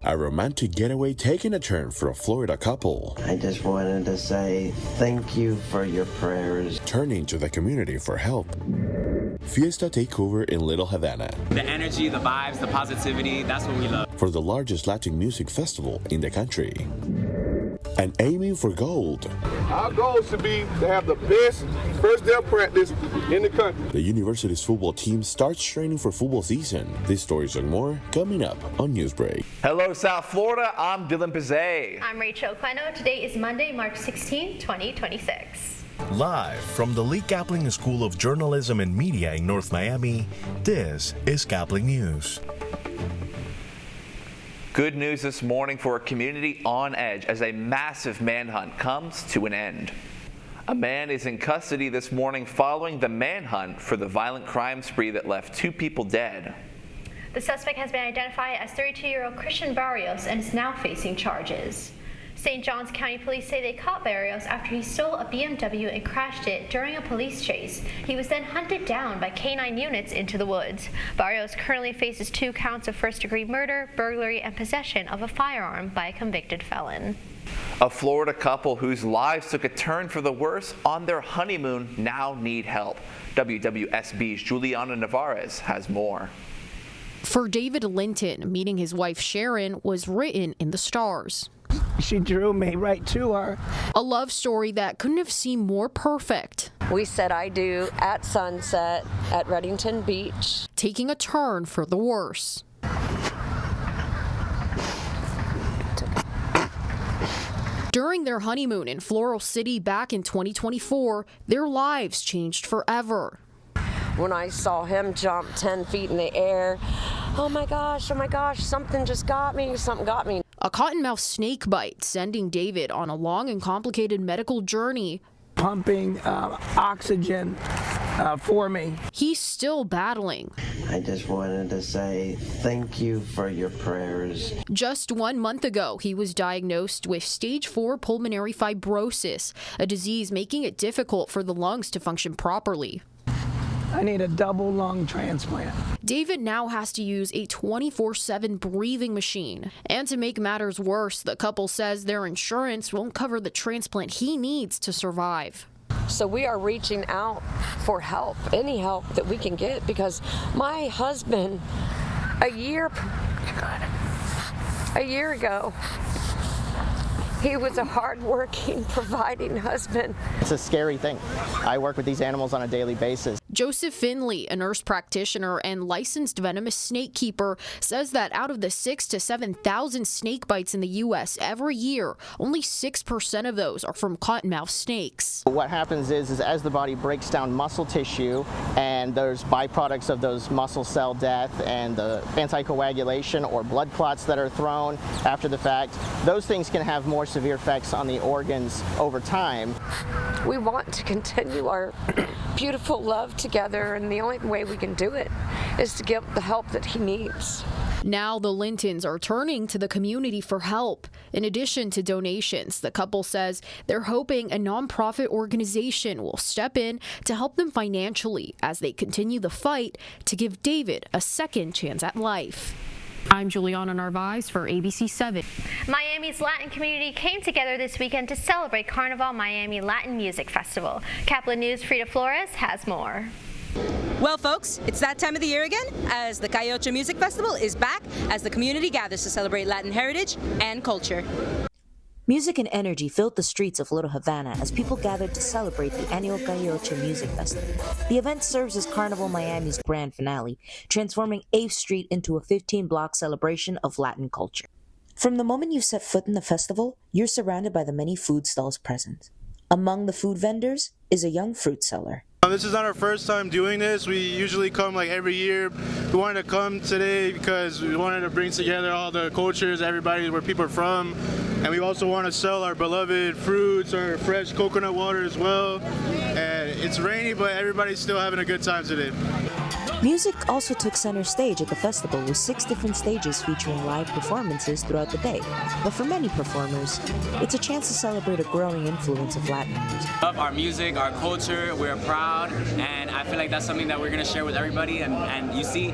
A romantic getaway taking a turn for a Florida couple. I just wanted to say thank you for your prayers. Turning to the community for help. Fiesta takeover in Little Havana. The energy, the vibes, the positivity, that's what we love. For the largest Latin music festival in the country. And aiming for gold. Our goal should be to have the best first day of practice in the country. The university's football team starts training for football season. These stories and more coming up on Newsbreak. Hello, South Florida. I'm Dylan Pizet. I'm Rachel Queno. Today is Monday, March 16, 2026. Live from the Lee Caplin School of Journalism and Media in North Miami, this is Caplin News. Good news this morning for a community on edge as a massive manhunt comes to an end. A man is in custody this morning following the manhunt for the violent crime spree that left 2 people dead. The suspect has been identified as 32-year-old Christian Barrios and is now facing charges. St. Johns County Police say they caught Barrios after he stole a BMW and crashed it during a police chase. He was then hunted down by K-9 units into the woods. Barrios currently faces 2 counts of first-degree murder, burglary, and possession of a firearm by a convicted felon. A Florida couple whose lives took a turn for the worse on their honeymoon now need help. WWSB's Juliana Navarez has more. For David Linton, meeting his wife Sharon was written in the stars. She drew me right to her. A love story that couldn't have seemed more perfect. We said I do at sunset at Reddington Beach. Taking a turn for the worse. During their honeymoon in Floral City back in 2024, their lives changed forever. When I saw him jump 10 feet in the air, oh my gosh, something just got me, something got me. A cottonmouth snake bite sending David on a long and complicated medical journey. Pumping oxygen for me. He's still battling. I just wanted to say thank you for your prayers. Just 1 month ago, he was diagnosed with stage 4 pulmonary fibrosis, a disease making it difficult for the lungs to function properly. I need a double lung transplant. David now has to use a 24/7 breathing machine. And to make matters worse, the couple says their insurance won't cover the transplant he needs to survive. So we are reaching out for help, any help that we can get, because my husband, a year ago, he was a hard-working, providing husband. It's a scary thing. I work with these animals on a daily basis. Joseph Finley, a nurse practitioner and licensed venomous snake keeper, says that out of the 6,000 to 7,000 snake bites in the U.S. every year, only 6% of those are from cottonmouth snakes. What happens is as the body breaks down muscle tissue and there's byproducts of those muscle cell death and the anticoagulation or blood clots that are thrown after the fact, those things can have more severe effects on the organs over time. We want to continue our beautiful love together, and the only way we can do it is to give the help that he needs. Now the Lintons are turning to the community for help. In addition to donations, the couple says they're hoping a nonprofit organization will step in to help them financially as they continue the fight to give David a second chance at life. I'm Juliana Narvaez for ABC 7. Miami's Latin community came together this weekend to celebrate Carnival Miami Latin Music Festival. Caplin News' Frida Flores has more. Well, folks, it's that time of the year again, as the Calle Ocho Music Festival is back as the community gathers to celebrate Latin heritage and culture. Music and energy filled the streets of Little Havana as people gathered to celebrate the annual Calle Ocho Music Festival. The event serves as Carnival Miami's grand finale, transforming 8th Street into a 15-block celebration of Latin culture. From the moment you set foot in the festival, you're surrounded by the many food stalls present. Among the food vendors is a young fruit seller. This is not our first time doing this. We usually come like every year. We wanted to come today because we wanted to bring together all the cultures, everybody where people are from. And we also want to sell our beloved fruits, our fresh coconut water as well. And it's rainy, but everybody's still having a good time today. Music also took center stage at the festival with 6 different stages featuring live performances throughout the day. But for many performers, it's a chance to celebrate a growing influence of Latin music. Love our music, our culture, we're proud, and I I feel like that's something that we're gonna share with everybody, and you see,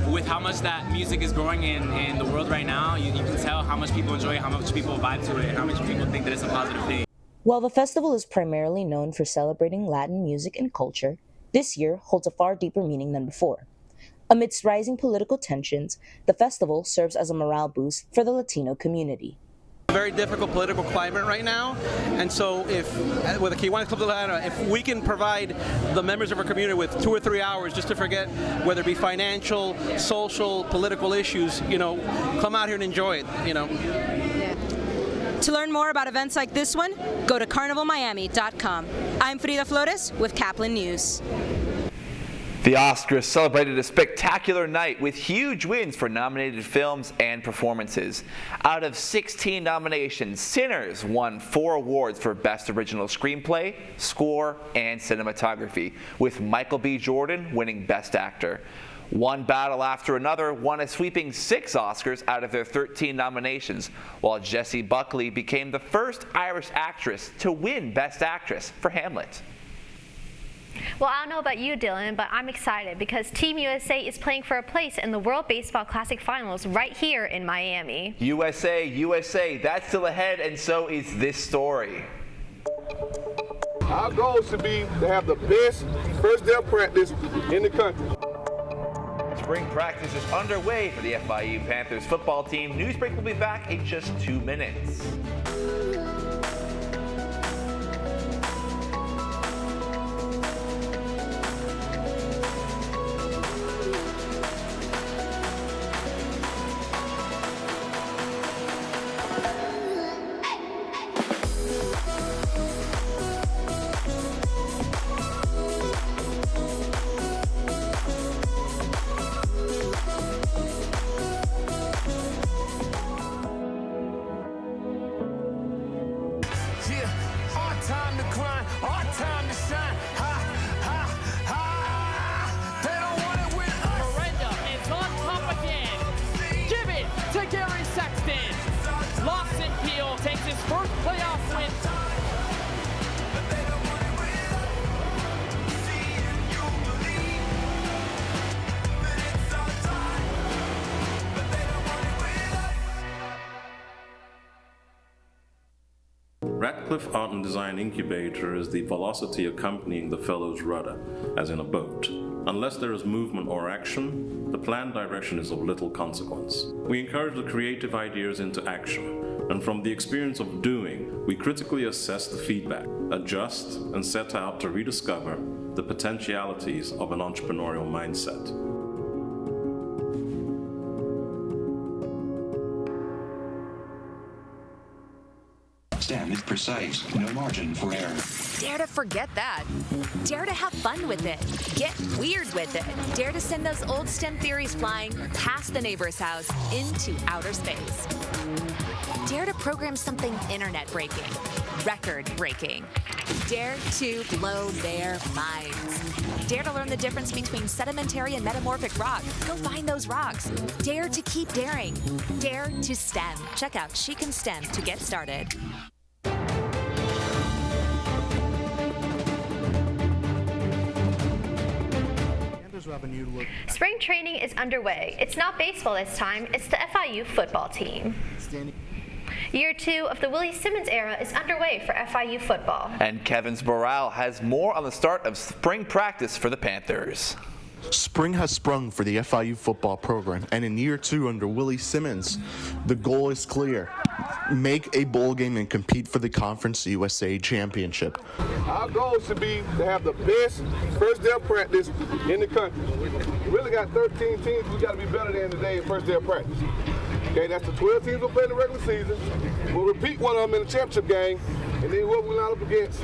with how much that music is growing in the world right now, you can tell how much people enjoy it, how much people vibe to it, how much people think that it's a positive thing. While the festival is primarily known for celebrating Latin music and culture, this year holds a far deeper meaning than before. Amidst rising political tensions, the festival serves as a morale boost for the Latino community. A very difficult political climate right now, and so with the Kiwanis Club de Atlanta, if we can provide the members of our community with 2 or 3 hours just to forget, whether it be financial, social, political issues, come out here and enjoy it, To learn more about events like this one, go to carnivalmiami.com. I'm Frida Flores with Caplin News. The Oscars celebrated a spectacular night with huge wins for nominated films and performances. Out of 16 nominations, Sinners won 4 awards for Best Original Screenplay, Score, and Cinematography, with Michael B. Jordan winning Best Actor. One Battle After Another won a sweeping 6 Oscars out of their 13 nominations, while Jessie Buckley became the first Irish actress to win Best Actress for Hamlet. Well, I don't know about you, Dylan, but I'm excited because Team USA is playing for a place in the World Baseball Classic Finals right here in Miami. USA, USA, that's still ahead, and so is this story. Our goal should be to have the best first day of practice in the country. Spring practice is underway for the FIU Panthers football team. Newsbreak will be back in just 2 minutes. Radcliffe Art and Design Incubator is the velocity accompanying the fellow's rudder, as in a boat. Unless there is movement or action, the planned direction is of little consequence. We encourage the creative ideas into action, and from the experience of doing, we critically assess the feedback, adjust, and set out to rediscover the potentialities of an entrepreneurial mindset. STEM is precise, no margin for error. Dare to forget that. Dare to have fun with it. Get weird with it. Dare to send those old STEM theories flying past the neighbor's house into outer space. Dare to program something internet-breaking, record-breaking. Dare to blow their minds. Dare to learn the difference between sedimentary and metamorphic rock. Go find those rocks. Dare to keep daring. Dare to STEM. Check out She Can STEM to get started. Spring training is underway. It's not baseball this time, it's the FIU football team. Year 2 of the Willie Simmons era is underway for FIU football. And Kevin's Morale has more on the start of spring practice for the Panthers. Spring has sprung for the FIU football program, and in year 2 under Willie Simmons, the goal is clear. Make a bowl game and compete for the Conference USA Championship. Our goal should be to have the best first day of practice in the country. We really got 13 teams. We got to be better than today in first day of practice. Okay, that's the 12 teams we'll play in the regular season. We'll repeat one of them in the championship game, and then what we line up against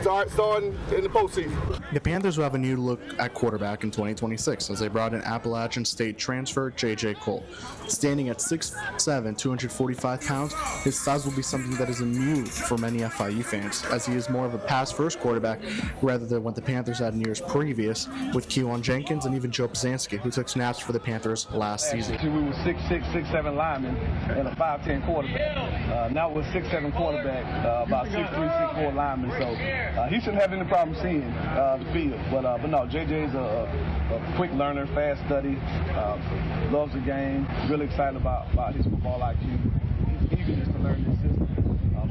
starting in the postseason. The Panthers will have a new look at quarterback in 2026 as they brought in Appalachian State transfer J.J. Cole. Standing at 6'7", 245 pounds, his size will be something that is a new for many FIU fans, as he is more of a pass-first quarterback rather than what the Panthers had in years previous with Kewan Jenkins and even Joe Pizanski, who took snaps for the Panthers last season. We were 6'6", 6'7" linemen and a 5'10" quarterback. Now we're 6'7" quarterback, about 6'3", 6'4" linemen. So He shouldn't have any problem seeing the field. But no, JJ is a quick learner, fast study, loves the game, really excited about his football IQ. He's eager just to learn this system.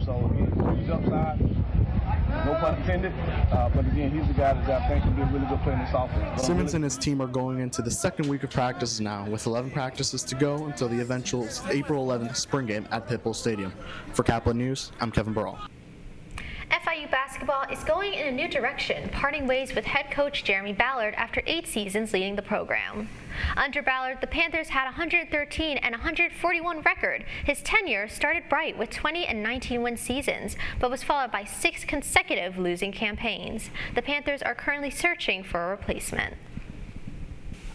So again, huge upside, no pun intended. But again, he's the guy that I think can be a really good player in this offense. Simmons and his team are going into the second week of practices now, with 11 practices to go until the eventual April 11th spring game at Pitbull Stadium. For Caplin News, I'm Kevin Burrell. FIU basketball is going in a new direction, parting ways with head coach Jeremy Ballard after 8 seasons leading the program. Under Ballard, the Panthers had a 113 and 141 record. His tenure started bright with 20 and 19 win seasons, but was followed by 6 consecutive losing campaigns. The Panthers are currently searching for a replacement.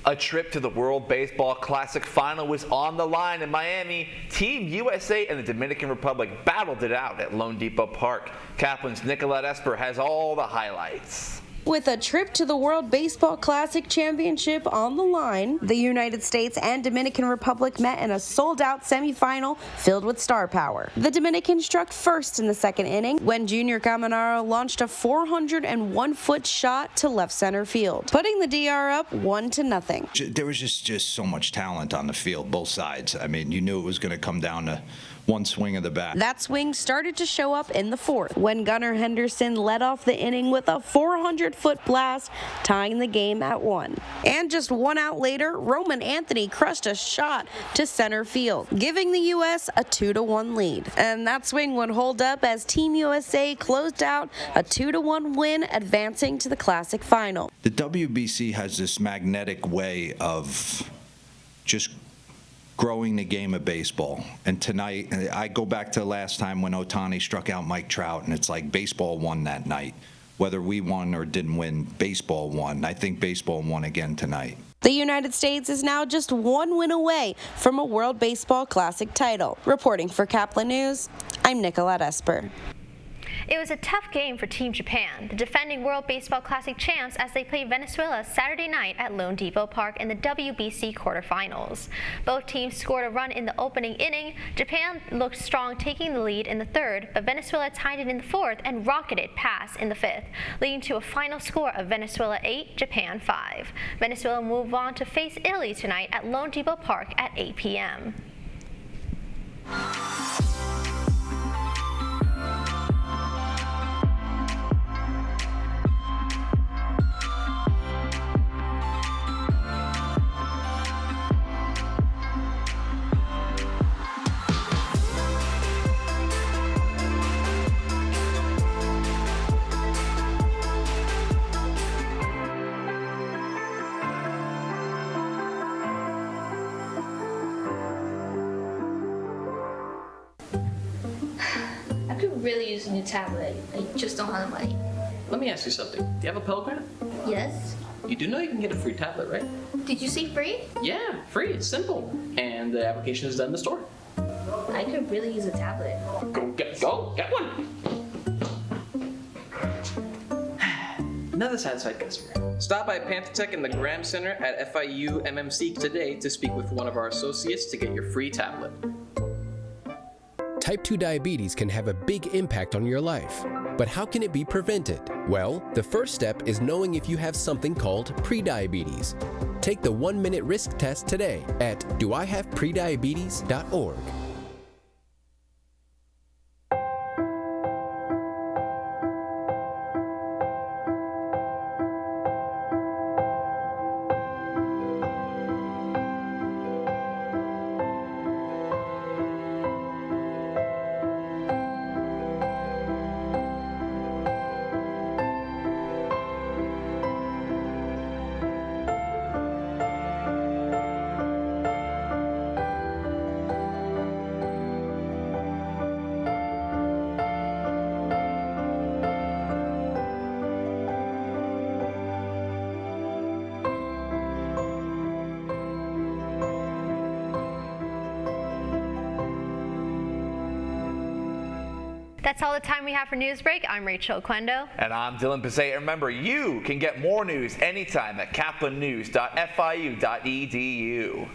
A trip to the World Baseball Classic final was on the line in Miami. Team USA and the Dominican Republic battled it out at Lone Depot Park. Caplin's Nicolette Esper has all the highlights. With a trip to the World Baseball Classic Championship on the line, the United States and Dominican Republic met in a sold-out semifinal filled with star power. The Dominican struck first in the second inning when Junior Caminero launched a 401-foot shot to left center field, putting the DR up 1-0. There was just so much talent on the field, both sides. I mean, you knew it was going to come down to one swing of the bat. That swing started to show up in the fourth when Gunnar Henderson led off the inning with a 400-foot blast, tying the game at 1. And just 1 out later, Roman Anthony crushed a shot to center field, giving the U.S. a 2-1 lead. And that swing would hold up as Team USA closed out a 2-1 win, advancing to the Classic final. The WBC has this magnetic way of just growing the game of baseball. And tonight, I go back to last time when Ohtani struck out Mike Trout, and it's like baseball won that night. Whether we won or didn't win, baseball won. I think baseball won again tonight. The United States is now just 1 win away from a World Baseball Classic title. Reporting for Caplin News, I'm Nicolette Esper. It was a tough game for Team Japan, the defending World Baseball Classic champs, as they played Venezuela Saturday night at Lone Depot Park in the WBC quarterfinals. Both teams scored a run in the opening inning. Japan looked strong, taking the lead in the third, but Venezuela tied it in the fourth and rocketed past in the fifth, leading to a final score of Venezuela 8, Japan 5. Venezuela move on to face Italy tonight at Lone Depot Park at 8 p.m. Really use a new tablet. I just don't have the money. Let me ask you something. Do you have a Pell Grant? Yes. You do know you can get a free tablet, right? Did you say free? Yeah, free. It's simple. And the application is done in the store. I could really use a tablet. Go get one. Another satisfied customer. Stop by PantherTech in the Graham Center at FIU MMC today to speak with one of our associates to get your free tablet. Type 2 diabetes can have a big impact on your life. But how can it be prevented? Well, the first step is knowing if you have something called prediabetes. Take the 1-minute risk test today at doihaveprediabetes.org. That's all the time we have for Newsbreak. I'm Rachel Quendo. And I'm Dylan Passay. Remember, you can get more news anytime at caplinnews.fiu.edu.